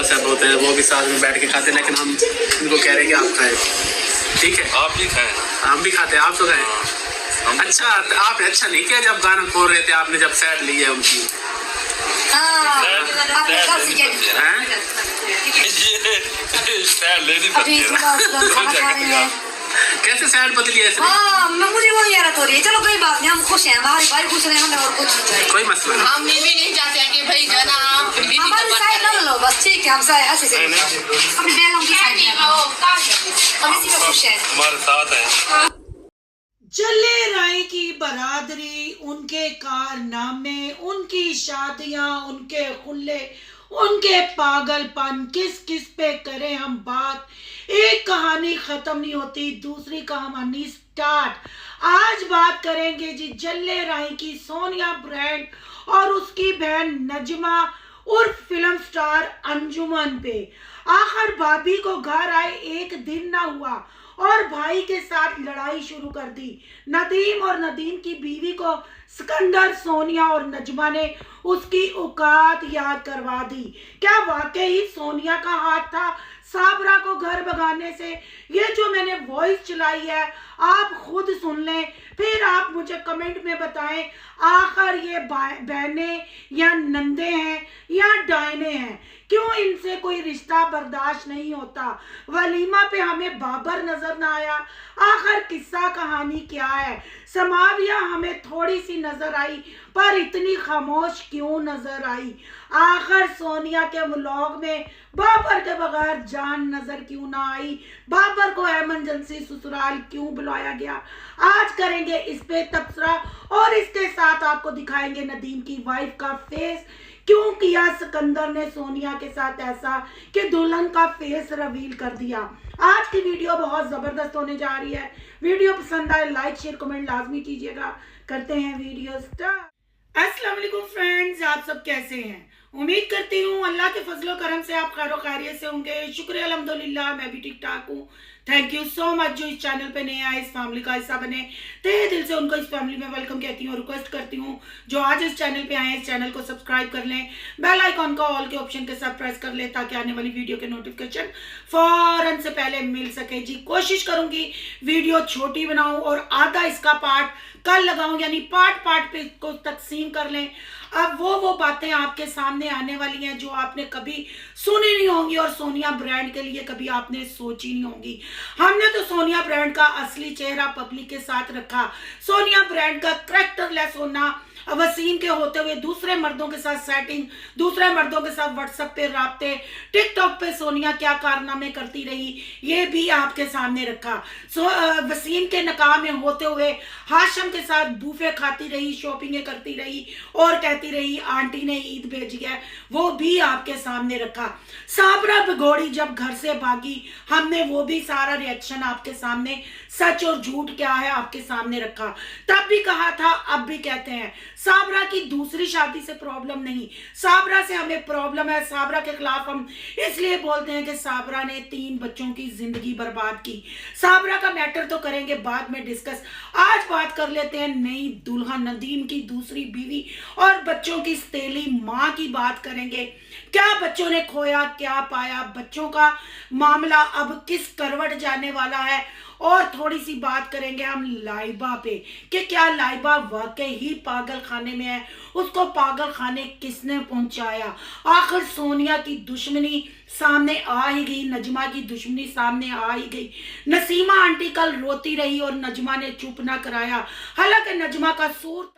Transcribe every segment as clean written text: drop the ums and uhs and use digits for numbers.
वाला सेब होते हैं वो भी साथ में बैठ के खाते हैं, लेकिन हम उनको कह रहे हैं कि आप खाएं, ठीक है? आप भी खाएं, हम भी खाते हैं, आप तो खाएं। अच्छा, आपने अच्छा नहीं किया जब गाना खोल रहे थे, आपने जब सैड ली है उनकी। कैसे सैड बदली है? मुझे वो याद हो रही है। चलो कोई बात नहीं, हम खुश हैं, हमारे भाई खुश हैं, हमें और कुछ चाहिए। कोई मसला नहीं। हम ये भी नहीं चाहते हैं कि भाई जाना आप हमारी साइड ना लो बस, ठीक है? हम साइड ऐसे से अपनी बेगम की साइड में हम इसी में खुश हैं, हमारे साथ है। जल्ले राय की बरादरी, उनके कारनामे, उनकी शादियां, उनके खुले, उनके पागलपन, किस किस पे करें हम बात। एक कहानी खत्म नहीं होती, दूसरी कहानी स्टार्ट। आज बात करेंगे जी जल्ले राय की सोनिया ब्रांड और उसकी बहन नजमा उर्फ फिल्म स्टार अंजुमन पे। आखिर भाभी को घर आए एक दिन ना हुआ और भाई के साथ लड़ाई शुरू कर दी। नदीम और नदीम की बीवी को सिकंदर, सोनिया और नजमा ने उसकी औकात याद करवा दी। क्या वाकई सोनिया का हाथ था साबरा को घर भगाने से? ये जो मैंने वॉइस चलाई है आप खुद सुन लें, फिर आप मुझे कमेंट में बताएं आखिर ये बहनें या नंदे हैं या डायने हैं। क्यों इनसे कोई रिश्ता बर्दाश्त नहीं होता? वलीमा पे हमें बाबर नजर ना आया, आखिर किस्सा कहानी क्या है? समाविया हमें थोड़ी सी नजर आई पर इतनी खामोश क्यों नजर आई? आखिर सोनिया के व्लॉग में बाबर के बगैर जान नजर क्यों ना आई? बाबर को इमरजेंसी ससुराल क्यों बुलाया गया? आज करेंगे इस पे तबसरा और इसके साथ आपको दिखाएंगे नदीम की वाइफ का फेस। क्यों किया सिकंदर ने सोनिया के साथ ऐसा कि दुल्हन का फेस रिवील कर दिया? आज की वीडियो बहुत जबरदस्त होने जा रही है। वीडियो पसंद आए लाइक शेयर कमेंट लाजमी कीजिएगा। करते हैं वीडियो स्टार्ट। अस्सलाम वालेकुम फ्रेंड्स, आप सब कैसे हैं? उम्मीद करती हूँ अल्लाह के फजलो करम से आप खैर खैरियत से होंगे। शुक्र अल्हम्दुलिल्लाह मैं भी ठीक ठाक हूँ। थैंक यू सो मच जो इस चैनल पे नए आए, इस फैमिली का हिस्सा बने, तहे दिल से उनको इस फैमिली में वेलकम कहती हूँ। रिक्वेस्ट करती हूँ जो आज इस चैनल पे आए इस चैनल को सब्सक्राइब कर लें, बेल आइकॉन का ऑल के ऑप्शन के साथ प्रेस कर लें ताकि आने वाली वीडियो के नोटिफिकेशन फौरन से पहले मिल सके। जी कोशिश करूंगी वीडियो छोटी बनाऊं और आधा इसका पार्ट कल लगाऊं, यानी पार्ट पे इसको तकसीम कर लें। अब वो बातें आपके सामने आने वाली हैं जो आपने कभी सुनी नहीं होंगी और सोनिया ब्रांड के लिए कभी आपने सोची नहीं होंगी। हमने तो सोनिया ब्रांड का असली चेहरा पब्लिक के साथ रखा। सोनिया ब्रांड का करैक्टरलेस होना, वसीम के होते हुए दूसरे मर्दों के साथ सेटिंग, दूसरे मर्दों के साथ व्हाट्सएप पे राब्ते, टिकटॉक पे सोनिया क्या कारनामे करती रही ये भी आपके सामने रखा। वसीम के नकाह में होते हुए हाशम के साथ बूफे खाती रही, शॉपिंग करती रही और कहती रही आंटी ने ईद भेजी है, वो भी आपके सामने रखा। साबरा भगोड़ी जब घर से भागी हमने वो भी सारा रिएक्शन आपके सामने, सच और झूठ क्या है आपके सामने रखा। तब भी कहा था, अब भी कहते हैं साबरा की दूसरी शादी से प्रॉब्लम नहीं, साबरा से हमें प्रॉब्लम है। साबरा के खिलाफ हम इसलिए बोलते हैं कि साबरा ने 3 बच्चों की जिंदगी बर्बाद की। साबरा का मैटर तो करेंगे बाद में डिस्कस। आज बात कर लेते हैं नई दुल्हन नदीम की दूसरी बीवी और बच्चों की सतीली माँ की बात करेंगे। क्या बच्चों ने खोया, क्या पाया, बच्चों का मामला अब किस करवट जाने वाला है, और थोड़ी सी बात करेंगे हम लाइबा पे कि क्या लाइबा वाकई ही पागल खाने में है, उसको पागल खाने किसने पहुंचाया। आखिर सोनिया की दुश्मनी सामने आ ही गई, नजमा की दुश्मनी सामने आ ही गई। नसीमा आंटी कल रोती रही और नजमा ने चुप ना कराया, हालांकि नजमा का सूर।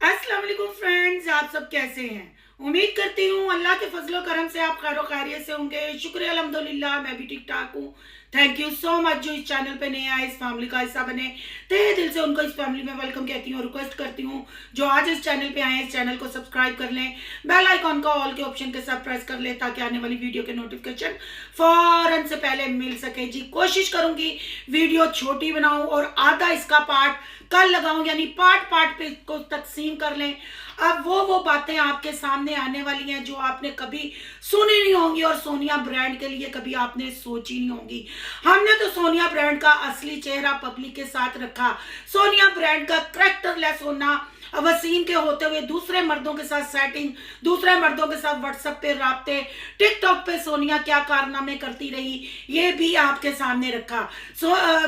अस्सलाम वालेकुम फ्रेंड्स, आप सब कैसे हैं? उम्मीद करती हूँ अल्लाह के फजलो करम से आप खैर खैरियत से होंगे। शुक्र अल्हम्दुलिल्लाह मैं भी ठीक ठाक हूँ। थैंक यू सो मच जो इस चैनल पे नए आए, इस फैमिली का हिस्सा बने, तहे दिल से उनको इस फैमिली में वेलकम कहती हूँ। रिक्वेस्ट करती हूँ जो आज इस चैनल पे आए इस चैनल को सब्सक्राइब कर लें, बेल आइकॉन का ऑल के ऑप्शन के साथ प्रेस कर लें ताकि आने वाली वीडियो के नोटिफिकेशन फौरन से पहले मिल सके। जी कोशिश करूंगी वीडियो छोटी बनाऊं और आधा इसका पार्ट कल लगाऊं, यानी पार्ट पे इसको तकसीम कर लें। अब वो बातें आपके सामने आने वाली हैं जो आपने कभी सुनी नहीं होंगी और सोनिया ब्रांड के लिए कभी आपने सोची नहीं होंगी। हमने तो सोनिया ब्रांड का असली चेहरा पब्लिक के साथ रखा। सोनिया ब्रांड का करैक्टरलेस होना, वसीम के होते हुए दूसरे मर्दों के साथ सेटिंग, दूसरे मर्दों के साथ व्हाट्सएप पे राब्ते, टिकटॉक पे सोनिया क्या कारनामे करती रही, ये भी आपके सामने रखा।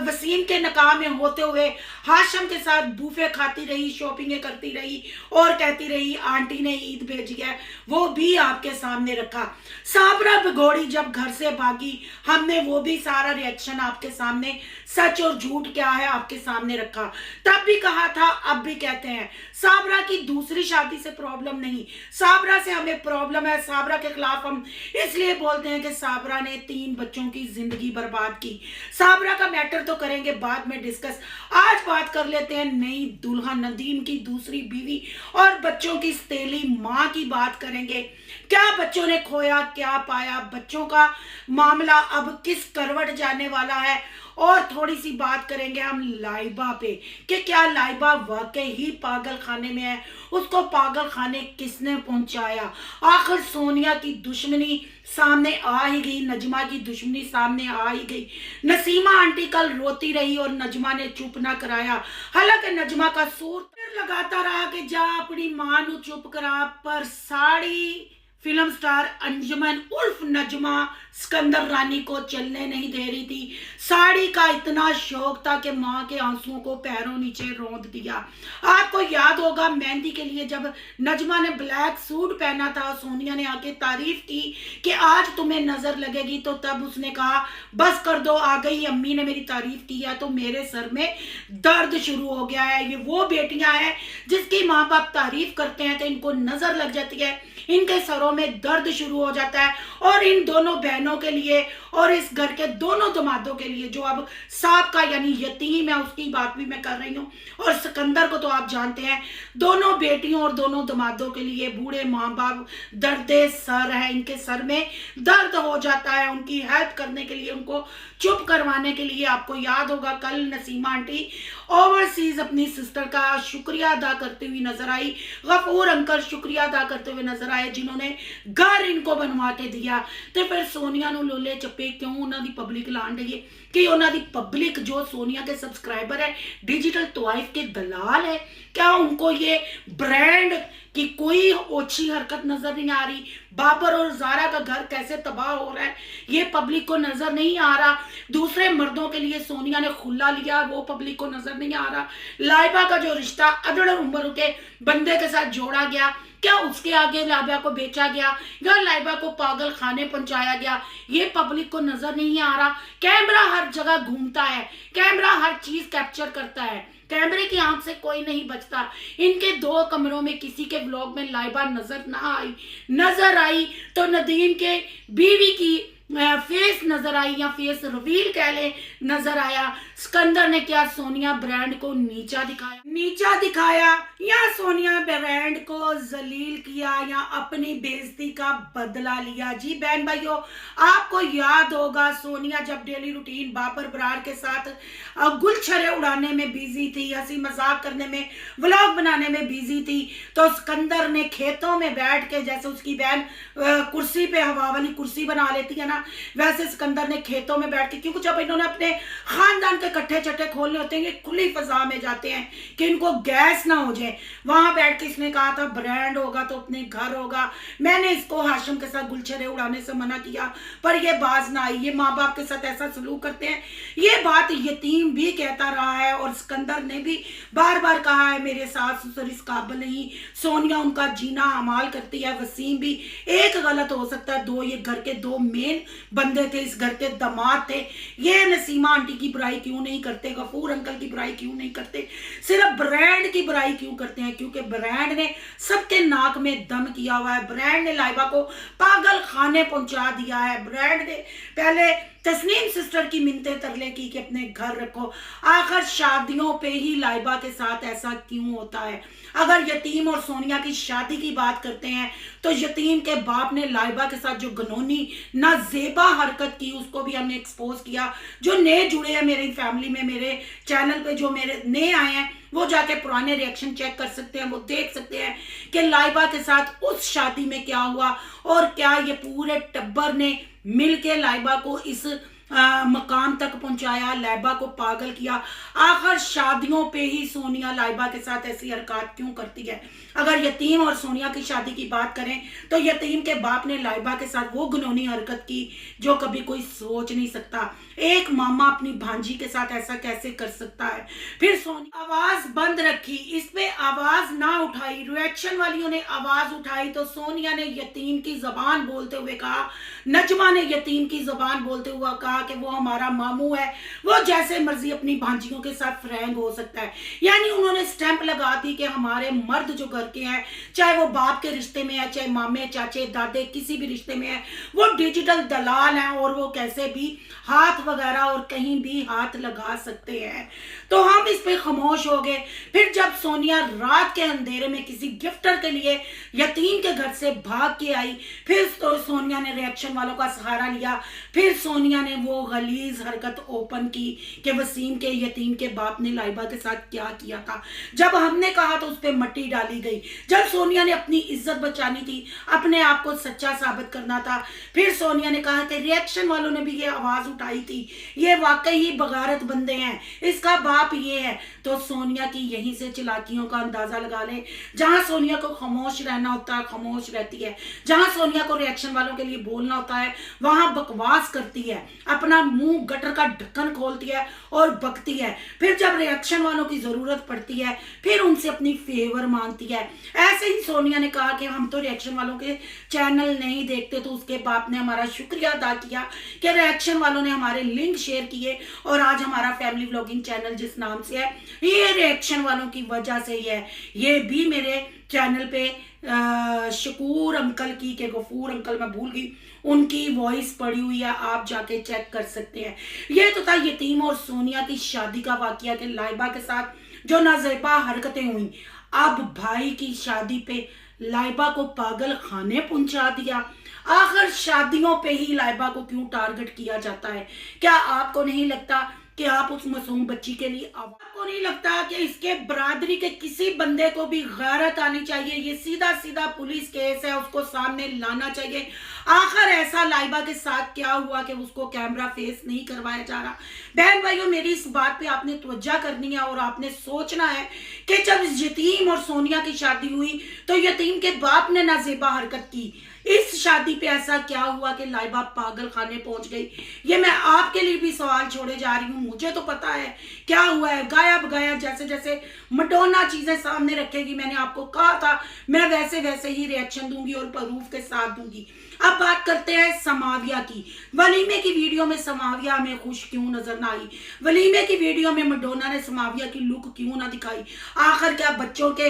वसीम के नकाह में होते हुए हाशम के साथ बूफे खाती रही, शॉपिंगें करती रही और कहती रही आंटी ने ईद भेजी है, वो भी आपके सामने रखा। साबरा भगोड़ी जब घर से भागी, हमने वो भी सारा रिएक्शन आपके सामने, सच और झूठ क्या है आपके सामने रखा। तब भी कहा था, अब भी कहते हैं, साबरा की दूसरी शादी से प्रॉब्लम नहीं, साबरा से हमें प्रॉब्लम है। साबरा के खिलाफ हम इसलिए बोलते हैं कि साबरा ने 3 बच्चों की जिंदगी बर्बाद की। साबरा का मैटर तो करेंगे बाद में डिस्कस, आज बात कर लेते हैं नई दुल्हन नदीम की दूसरी बीवी और बच्चों की सतेली माँ की बात करेंगे। क्या बच्चों ने खोया, क्या पाया, बच्चों का मामला अब किस करवट जाने वाला है, और थोड़ी सी बात करेंगे हम लाइबा पे कि क्या लाइबा वाकई ही पागल खाने में है, उसको पागल खाने किसने पहुंचाया। आखिर सोनिया की दुश्मनी सामने आ ही गई, नजमा की दुश्मनी सामने आ ही गई। नसीमा आंटी कल रोती रही और नजमा ने चुप ना कराया, हालांकि नजमा का सूर लगाता रहा कि जा अपनी मां नू चुप करा, पर साड़ी फिल्म स्टार अंजुमन उर्फ नजमा सिकंदर रानी को चलने नहीं दे रही थी। साड़ी का इतना शौक था कि माँ के आंसुओं को पैरों नीचे रौंद दिया। आपको याद होगा मेहंदी के लिए जब नजमा ने ब्लैक सूट पहना था, सोनिया ने आके तारीफ की कि आज तुम्हें नजर लगेगी, तो तब उसने कहा बस कर दो, आ गई अम्मी ने मेरी तारीफ की है तो मेरे सर में दर्द शुरू हो गया है। ये वो बेटियां हैं जिसकी माँ बाप तारीफ करते हैं तो इनको नजर लग जाती है, इनके सरों में दर्द शुरू हो जाता है। और इन दोनों बहनों के लिए और इस घर के दोनों दमादों के लिए जो अब साहब का यानी यतीम है, उसकी बात भी मैं कर रही हूँ, और सिकंदर को तो आप जानते हैं, दोनों बेटियों और दोनों दमादों के लिए बूढ़े माँ बाप दर्दे सर है, इनके सर में दर्द हो जाता है। उनकी हेल्प करने के लिए, उनको चुप करवाने के लिए, आपको याद होगा कल नसीमा आंटी ओवरसीज अपनी सिस्टर का शुक्रिया अदा करते हुए नजर आई, गफूर अंकल शुक्रिया अदा करते हुए नजर आए जिन्होंने घर इनको बनवा के दिया। तो फिर सोनिया नु लोले चप्पे क्यों उन्होंने पब्लिक लान रही है कि उन्होंने पब्लिक जो सोनिया के सब्सक्राइबर है डिजिटल तवाइफ के दलाल है, क्या उनको ये ब्रांड की कोई ओछी हरकत नजर नहीं आ रही? बाबर और जारा का घर कैसे तबाह हो रहा है ये पब्लिक को नजर नहीं आ रहा। दूसरे मर्दों के लिए सोनिया ने खुला लिया, वो पब्लिक को नजर नहीं आ रहा। लाइबा का जो रिश्ता अदड़ उम्र के बंदे के साथ जोड़ा गया, क्या उसके आगे लाइबा को बेचा गया या लाइबा को पागल खाने पहुंचाया गया, ये पब्लिक को नजर नहीं आ रहा। कैमरा हर जगह घूमता है, कैमरा हर चीज कैप्चर करता है, कैमरे की आंख से कोई नहीं बचता। इनके 2 कमरों में किसी के व्लॉग में लाइबा नजर आई तो नदीम के बीवी की फेस नजर आई या फेस रिवील कह ले नजर आया। सिकंदर ने क्या सोनिया ब्रांड को नीचा दिखाया या सोनिया ब्रांड को जलील किया या अपनी बेइज्जती का बदला लिया? जी बहन भाइयों, आपको याद होगा सोनिया जब डेली रूटीन बाबर बरार के साथ गुलछरे उड़ाने में बिजी थी, हंसी मजाक करने में, व्लॉग बनाने में बिजी थी, तो सिकंदर ने खेतों में बैठ के, जैसे उसकी बहन कुर्सी पे हवा वाली कुर्सी बना लेती है ना, वैसे सिकंदर ने खेतों में बैठ के, क्योंकि जब इन्होंने अपने खानदान के कट्ठे चट्टे खोलने होते हैं, खुली फजा में जाते हैं कि इनको गैस ना हो जाए, वहां बैठ के इसने कहा था ब्रांड होगा तो अपने घर होगा। मैंने इसको हाशिम के साथ गुलछरे उड़ाने से मना किया पर ये बाज ना आई, ये माँ बाप के साथ ऐसा सलूक करते हैं। ये बात यतीम भी कहता रहा है और सिकंदर ने भी बार बार कहा है मेरे सास ससुर इस काबिल नहीं, सोनिया उनका जीना अमाल करती है। वसीम भी एक गलत हो सकता है, 2 ये घर के 2 मेन बंदे थे, इस घर के दामाद थे। ये नसीमा आंटी की बुराई क्यों नहीं करते, गफूर अंकल की बुराई क्यों नहीं करते, सिर्फ ब्रांड की बुराई क्यों करते हैं? क्योंकि ब्रांड ने सबके नाक में दम किया हुआ है, ब्रांड ने लाइबा को पागल खाने पहुंचा दिया है। ब्रांड ने पहले तस्नीम सिस्टर की मिन्नतें तरले की कि अपने घर रखो, आखिर शादियों पे ही लाइबा के साथ ऐसा क्यों होता है? अगर यतीम और सोनिया की शादी की बात करते हैं तो यतीम के बाप ने लाइबा के साथ जो गनौनी नाजेबा हरकत की उसको भी हमने एक्सपोज किया। जो नए जुड़े हैं मेरी फैमिली में, मेरे चैनल पे जो मेरे नए आए हैं, वो जाके पुराने रिएक्शन चेक कर सकते हैं, वो देख सकते हैं कि लाइबा के साथ उस शादी में क्या हुआ और क्या ये पूरे टब्बर ने मिलके लाइबा को इस मकाम तक पहुंचाया, लाइबा को पागल किया। आखिर शादियों पे ही सोनिया लाइबा के साथ ऐसी हरकत क्यों करती है? अगर यतीम और सोनिया की शादी की बात करें तो यतीम के बाप ने लाइबा के साथ वो घिनौनी हरकत की जो कभी कोई सोच नहीं सकता। एक मामा अपनी भांजी के साथ ऐसा कैसे कर सकता है? फिर सोनिया आवाज बंद रखी, इस पे आवाज ना उठाई। रिएक्शन वालियों ने आवाज उठाई तो सोनिया ने यतीम की जबान बोलते हुए कहा, नजमा ने यतीम की जबान बोलते हुए कहा कि वो हमारा मामू है, वो जैसे मर्जी अपनी भांजियों के साथ फ्रैंक हो सकता है। यानी उन्होंने स्टैंप लगा दी कि हमारे मर्द जो घर के हैं, चाहे वो बाप के रिश्ते में है, चाहे मामे चाचे दादे किसी भी रिश्ते में है, वो डिजिटल दलाल हैं और वो कैसे भी हाथ वगैरह और कहीं भी हाथ लगा सकते हैं। तो हम इस पे खामोश हो गए। फिर जब सोनिया रात के अंधेरे में किसी गिफ्टर के लिए यतीम के घर से भाग के आई, फिर तो सोनिया ने रिएक्शन वालों का सहारा लिया। फिर सोनिया ने वो गलीज हरकत ओपन की कि वसीम के यतीम के बाप ने लाइबा के साथ क्या किया था। जब हमने कहा तो उस पर मट्टी डाली गई। जब सोनिया ने अपनी इज्जत बचानी थी, अपने आप को सच्चा साबित करना था, फिर सोनिया ने कहा कि रिएक्शन वालों ने भी ये आवाज उठाई थी, ये वाकई ही बगारत बंदे हैं, इसका बाप ये है। तो सोनिया की यहीं से चालाकियों का अंदाजा लगा ले। जहां सोनिया को खामोश रहना होता है खामोश रहती है, जहां सोनिया को रिएक्शन वालों के लिए बोलना होता है वहां बकवास करती है, अपना मुंह गटर का ढक्कन खोलती है और बकती है। फिर जब रिएक्शन वालों की जरूरत पड़ती है फिर उनसे अपनी फेवर मांगती है। ऐसे ही सोनिया ने कहा कि हम तो रिएक्शन वालों के चैनल नहीं देखते, तो उसके बाप ने हमारा शुक्रिया अदा किया कि रिएक्शन वालों ने हमारे लिंक शेयर किए और आज हमारा फैमिली व्लॉगिंग चैनल जिस नाम से है ये रिएक्शन वालों की वजह से ही है। ये भी मेरे चैनल पे शकूर अंकल की के गफूर अंकल मैं भूल गई उनकी वॉइस पड़ी हुई है, आप जाके चेक कर सकते हैं। ये तो था यतीम और सोनिया की शादी का वाकया कि लाइबा के साथ जो नाज़ेबा हरकतें हुई। अब भाई की शादी पे लाइबा को पागल खाने पहुंचा दिया। आखिर शादियों पे ही लाइबा को क्यों टारगेट किया जाता है? क्या आपको नहीं लगता कि आप उस मासूम बच्ची के लिए, आपको नहीं लगता कि इसके बरादरी के किसी बंदे को भी गैरत आनी चाहिए? ये सीधा सीधा पुलिस केस है, उसको सामने लाना चाहिए। आखिर ऐसा लाइबा के साथ क्या हुआ कि उसको कैमरा फेस नहीं करवाया जा रहा? बहन भाइयों, मेरी इस बात पे आपने तवज्जो करनी है और आपने सोचना है कि जब यतीम और सोनिया की शादी हुई तो यतीम के बाप ने नाज़ेबा हरकत की। इस शादी पे ऐसा क्या हुआ कि लाइबा पागल खाने पहुंच गई? ये मैं आपके लिए भी सवाल छोड़े जा रही हूँ। मुझे तो पता है क्या हुआ है। गाया बगाया जैसे जैसे मडोना चीजें सामने रखेगी, मैंने आपको कहा था मैं वैसे वैसे ही रिएक्शन दूंगी और प्रूफ के साथ दूंगी। अब बात करते हैं समाविया की। वलीमे की वीडियो में समाविया हमें खुश क्यों नजर ना आई? वलीमे की वीडियो में मडोना ने समाविया की लुक क्यों ना दिखाई? आखिर क्या बच्चों के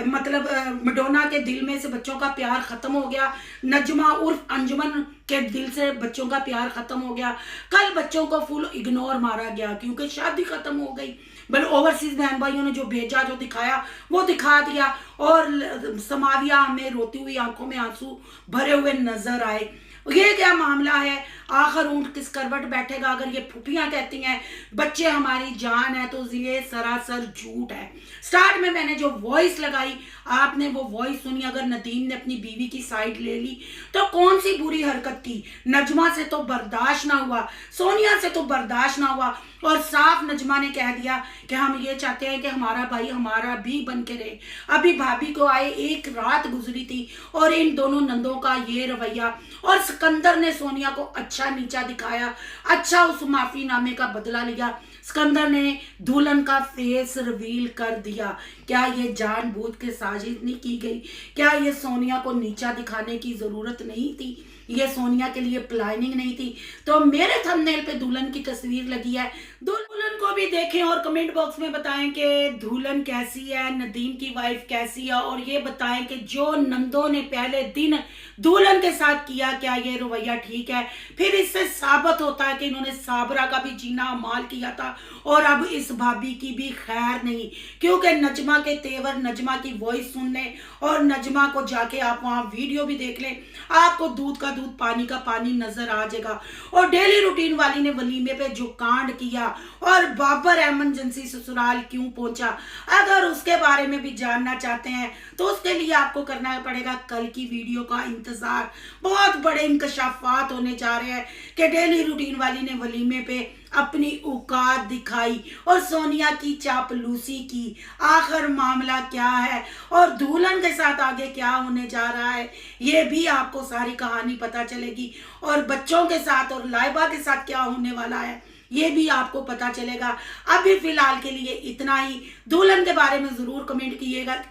मतलब मडोना के दिल में से बच्चों का प्यार खत्म हो गया? नजमा उर्फ अंजुमन के दिल से बच्चों का प्यार खत्म हो गया? कल बच्चों को फुल इग्नोर मारा गया क्योंकि शादी खत्म हो गई। बल ओवरसीज बहन भाइयों ने जो भेजा जो दिखाया वो दिखा दिया और समाविया हमें रोती हुई आंखों में आंसू भरे हुए नजर आए। ये क्या मामला है? आखिर ऊंट किस करवट बैठेगा? अगर ये फुफियां कहती हैं बच्चे हमारी जान है तो ये सरासर झूठ है। स्टार्ट में मैंने जो वॉइस लगाई आपने वो वॉइस सुनी। अगर नदीम ने अपनी बीवी की साइड ले ली तो कौन सी बुरी हरकत की? नजमा से तो बर्दाश्त ना हुआ, सोनिया से तो बर्दाश्त ना हुआ और साफ नजमा ने कह दिया कि हम ये चाहते हैं कि हमारा भाई हमारा भी बन के रहे। अभी भाभी को आए एक रात गुजरी थी और इन दोनों नंदों का ये रवैया, और सिकंदर ने सोनिया को अच्छा नीचा दिखाया, अच्छा उस माफीनामे का बदला लिया। सिकंदर ने दुल्हन का फेस रिवील कर दिया। क्या ये जानबूझ के साजिश नहीं की गई? क्या ये सोनिया को नीचा दिखाने की जरूरत नहीं थी? ये सोनिया के लिए प्लानिंग नहीं थी? तो मेरे थंबनेल पे दुल्हन की तस्वीर लगी है, दुल्हन को भी देखें और कमेंट बॉक्स में बताएं कि दुल्हन कैसी है, नदीम की वाइफ कैसी है, और ये बताएं कि जो नंदों ने पहले दिन दुल्हन के साथ किया क्या ये रवैया ठीक है? फिर इससे साबित होता है कि इन्होंने साबरा का भी जीना माल किया था और अब इस भाभी की भी खैर नहीं, क्योंकि नजमा के तेवर, नजमा की वॉइस सुनने और नजमा को जाके आप वहां वीडियो भी देख लें, आपको दूध का दूध पानी का पानी नजर आ जाएगा। और डेली रूटीन वाली ने वलीमे पे जो कांड किया और बाबर एमरजेंसी ससुराल क्यों पहुंचा, अगर उसके बारे में भी जानना चाहते हैं तो उसके लिए आपको करना पड़ेगा कल की वीडियो का इंतजार। बहुत बड़े इंकशाफात होने जा रहे हैं कि डेली रूटीन वाली ने वलीमे पे अपनी औकात दिखाई और सोनिया की चापलूसी की। आखिर मामला क्या है और दुल्हन के साथ आगे क्या होने जा रहा है, ये भी आपको सारी कहानी पता चलेगी। और बच्चों के साथ और लाइबा के साथ क्या होने वाला है ये भी आपको पता चलेगा। अभी फिलहाल के लिए इतना ही। दुल्हन के बारे में जरूर कमेंट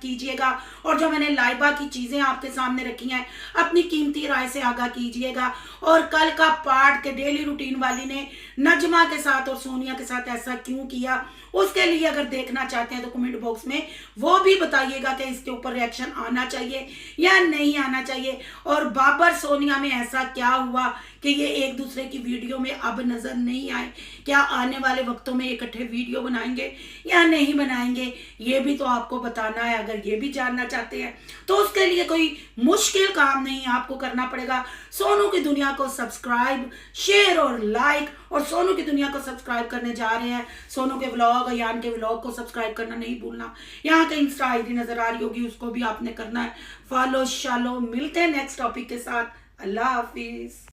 कीजिएगा और जो मैंने लाइबा की चीजें आपके सामने रखी हैं अपनी कीमती राय से आगाह कीजिएगा। और कल का पार्ट के डेली रूटीन वाली ने नजमा के साथ और सोनिया के साथ ऐसा क्यों किया, उसके लिए अगर देखना चाहते हैं तो कमेंट बॉक्स में वो भी बताइएगा कि इसके ऊपर रिएक्शन आना चाहिए या नहीं आना चाहिए। और बाबर सोनिया में ऐसा क्या हुआ कि ये एक दूसरे की वीडियो में अब नजर नहीं आए, क्या आने वाले वक्तों में इकट्ठे वीडियो बनाएंगे या नहीं बनाएंगे, ये भी तो आपको बताना है। अगर ये भी जानना चाहते हैं तो उसके लिए कोई मुश्किल काम नहीं, आपको करना पड़ेगा सोनू की दुनिया को सब्सक्राइब, शेयर और लाइक। और सोनू की दुनिया को सब्सक्राइब करने जा रहे हैं, सोनू के व्लॉग और यान के व्लॉग को सब्सक्राइब करना नहीं भूलना। यहाँ के इंस्टा आईडी नजर आ रही होगी, उसको भी आपने करना है फॉलो शालो। मिलते हैं नेक्स्ट टॉपिक के साथ। अल्लाह हाफिज।